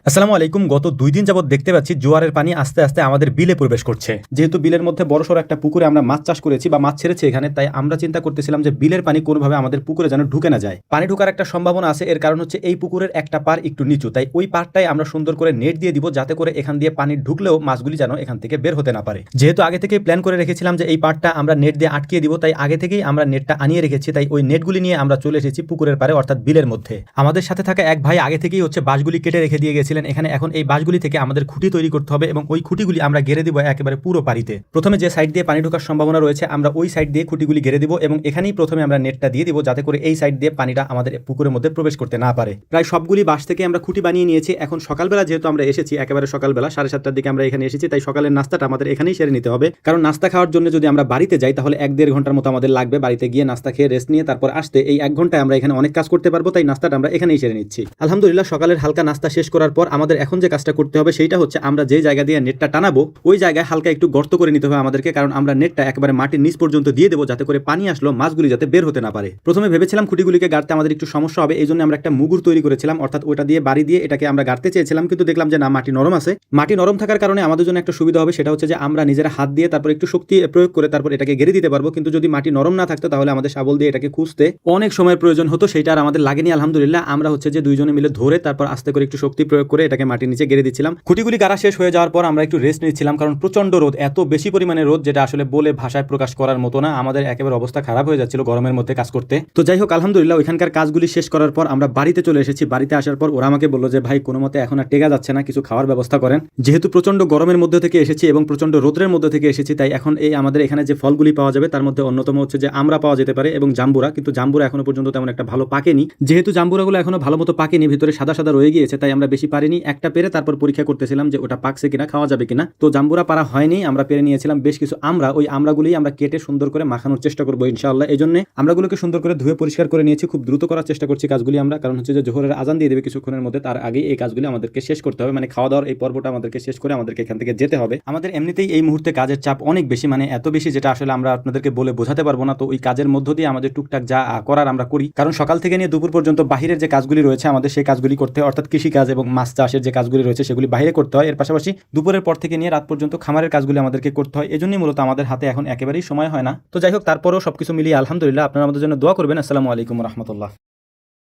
আসসালামু আলাইকুম। গত ২ দিন যাবত দেখতে পাচ্ছি জোয়ারের পানি আস্তে, আস্তে আমাদের বিলে প্রবেশ করছে। যেহেতু বিলের মধ্যে বড়সড় একটা পুকুরে আমরা মাছ চাষ করেছি বা মাছ ছেড়েছি এখানে, তাই আমরা চিন্তা করতেছিলাম যে বিলের পানি কোনোভাবে আমাদের পুকুরে যেন ঢুকে না যায়। পানি ঢোকার একটা সম্ভাবনা আছে, এর কারণ হচ্ছে এই পুকুরের একটা পাড় একটু নিচু, তাই ওই পাড়টায় আমরা সুন্দর করে নেট দিয়ে দিব, যাতে করে এখান দিয়ে পানি ঢুকলেও মাছগুলি যেন এখান থেকে বের হতে না পারে। যেহেতু আগে থেকেই প্ল্যান করে রেখেছিলাম যে এই পাড়টা আমরা নেট দিয়ে আটকিয়ে দিব, তাই আগে থেকেই আমরা নেটটা আনিয়ে রেখেছি। তাই ওই নেটগুলি নিয়ে আমরা চলে এসেছি পুকুরের পাড়ে, অর্থাৎ বিলের মধ্যে। আমাদের সাথে থাকা এক ভাই আগে থেকেই বাঁশগুলি কেটে রেখে দিয়ে গেছিলেন এখানে। এখন এই বাঁশগুলি থেকে আমাদের খুঁটি তৈরি করতে হবে এবং ওই খুঁটিগুলি আমরা গেড়ে দিব একেবারে পুরো পানিতে। প্রথমে যে সাইড দিয়ে পানি ঢোকার সম্ভাবনা রয়েছে আমরা ওই সাইড দিয়ে খুঁটিগুলি গেড়ে দিব এবং এখানেই প্রথমে আমরা নেটটা দিয়ে দিব, যাতে করে এই সাইড দিয়ে পানিটা আমাদের পুকুরের মধ্যে প্রবেশ করতে না পারে। প্রায় সবগুলি বাঁশ থেকে আমরা খুঁটি বানিয়ে নিয়েছি। এখন সকালবেলা যেহেতু আমরা এসেছি, একেবারে সকালবেলা 7:30টার দিকে আমরা এখানে এসেছি, তাই সকালের নাস্তাটা আমাদের এখানেই সেরে নিতে হবে। কারণ নাস্তা খাওয়ার জন্য যদি আমরা বাড়িতে যাই তাহলে 1-1.5 ঘন্টার মতো আমাদের লাগবে। বাড়িতে গিয়ে নাস্তা খেয়ে রেস্ট নিয়ে তারপর আসতে এই 1 ঘন্টায় আমরা এখানে অনেক কাজ করতে পারবো, তাই নাস্তাটা আমরা এখানেই সেরে নিচ্ছি। আলহামদুলিল্লাহ, সকালের হালকা নাস্তা শেষ করার পর আমাদের এখন যে কাজটা করতে হবে সেইটা হচ্ছে আমরা যে জায়গা দিয়ে নেটটা টানাবো ওই জায়গায় হালকা একটু গর্ত করে নিতে হবে আমাদেরকে। কারণ আমরা নেটটা একেবারে মাটির নিচ পর্যন্ত দিয়ে দেবো, যাতে করে পানি আসলো মাছগুলি যাতে বের হতে না পারে। প্রথমে ভেবেছিলাম খুঁটিগুলিকে গাড়তে আমাদের একটু সমস্যা হবে, এই জন্য আমরা একটা মুগুর তৈরি করেছিলাম, অর্থাৎ ওটা দিয়ে বাড়ি দিয়ে এটাকে আমরা গাড়তে চেয়েছিলাম, কিন্তু দেখলাম যে না, মাটি নরম আছে। মাটি নরম থাকার কারণে আমাদের জন্য একটা সুবিধা হবে, সেটা হচ্ছে যে আমরা নিজেরা হাত দিয়ে তারপর একটু শক্তি প্রয়োগ করে তারপর এটাকে গেড়ে দিতে পারবো। কিন্তু যদি মাটি নরম না থাকতো তাহলে আমাদের শাবল দিয়ে এটাকে খুঁজতে অনেক সময়ের প্রয়োজন হতো, সেটা আর আমাদের লাগেনি। আলহামদুলিল্লাহ, আমরা যে দুইজনে মিলে ধরে তারপর আস্তে করে একটু শক্তি প্রয়োগ করে এটাকে মাটির নিচে গেড়ে দিচ্ছিলাম। খুঁটিগুলি গাড়া শেষ হয়ে যাওয়ার পর আমরা একটু রেস্ট নিচ্ছিলাম, কারণ প্রচন্ড রোদ, এত বেশি পরিমাণে রোদ যেটা আসলে বলে ভাষায় প্রকাশ করার মতো না। আমাদের একেবারে অবস্থা খারাপ হয়ে যাচ্ছিল গরমের মধ্যে কাজ করতে। তো যাই হোক, আলহামদুলিল্লাহ ওইখানকার কাজগুলি শেষ করার পর আমরা বাড়িতে চলে এসেছি। বাড়িতে আসার পর ওরা আমাকে বললো যে ভাই, কোনো মতে এখন আর টেকা যাচ্ছে না, কিছু খাওয়ার ব্যবস্থা করেন। যেহেতু প্রচন্ড গরমের মধ্যে থেকে এসেছি এবং প্রচন্ড রোদের মধ্যে থেকে এসেছি, তাই এখন এই আমাদের এখানে যে ফলগুলি পাওয়া যাবে তার মধ্যে অন্যতম হচ্ছে যে আমরা পাওয়া যেতে পারে এবং জাম্বুরা, কিন্তু জাম্বুরা এখনো পর্যন্ত তেমন একটা ভালো পাকেনি। যেহেতু জাম্বুরাগুলো এখনো ভালো মতো পাকেনি, ভিতরে সাদা সাদা রয়ে গিয়েছে, তাই আমরা বেশি পারিনি। একটা পেরে তারপর পরীক্ষা করতেছিলাম যে ওটা পাকছে কিনা, খাওয়া যাবে কিনা। তো জাম্বুরা পারা হয়নি, আমরা পেরে নিয়েছিলাম বেশ কিছু আমরা। ওই আমরাগুলি আমরা কেটে সুন্দর করে মাখানোর চেষ্টা করবো ইনশাআল্লাহ। এই জন্য আমরাগুলোকে সুন্দর করে ধুয়ে পরিষ্কার করে নিয়েছি। খুব দ্রুত করার চেষ্টা করছি কাজগুলি আমরা, কারণ হচ্ছে যে জোহরের আজান দিয়ে দেবে কিছুক্ষণের মধ্যে, তার আগে এই কাজগুলি আমাদেরকে শেষ করতে হবে। মানে খাওয়া দাওয়ার এই পর্বটা আমাদেরকে শেষ করে আমাদেরকে এখান থেকে যেতে হবে। আমাদের এমনিতেই এই মুহূর্তে কাজের চাপ অনেক বেশি, মানে এত বেশি যেটা আসলে আমরা আপনাদেরকে বলে বোঝাতে পারবো না। তো ওই কাজের মধ্য দিয়ে আমাদের টুকটাক যা করার আমরা করি, কারণ সকাল থেকে নিয়ে দুপুর পর্যন্ত বাহিরের যে কাজগুলি রয়েছে আমাদের সেই কাজগুলি করতে হয়, অর্থাৎ কৃষি কাজ এবং মাছ চাষের যে কাজগুলি রয়েছে সেগুলি বাইরে করতে হয়। এর পাশাপাশি দুপুরের পর থেকে নিয়ে রাত পর্যন্ত খামারের কাজগুলি আমাদেরকে করতে হয়। এজন্যই মূলত আমাদের হাতে এখন একেবারেই সময় হয় না। তো যাই হোক, তারপরেও সবকিছু মিলিয়ে আলহামদুলিল্লাহ, আপনারা আমাদের জন্য দোয়া করবেন। আসসালামু আলাইকুম রহমতুল্লাহ।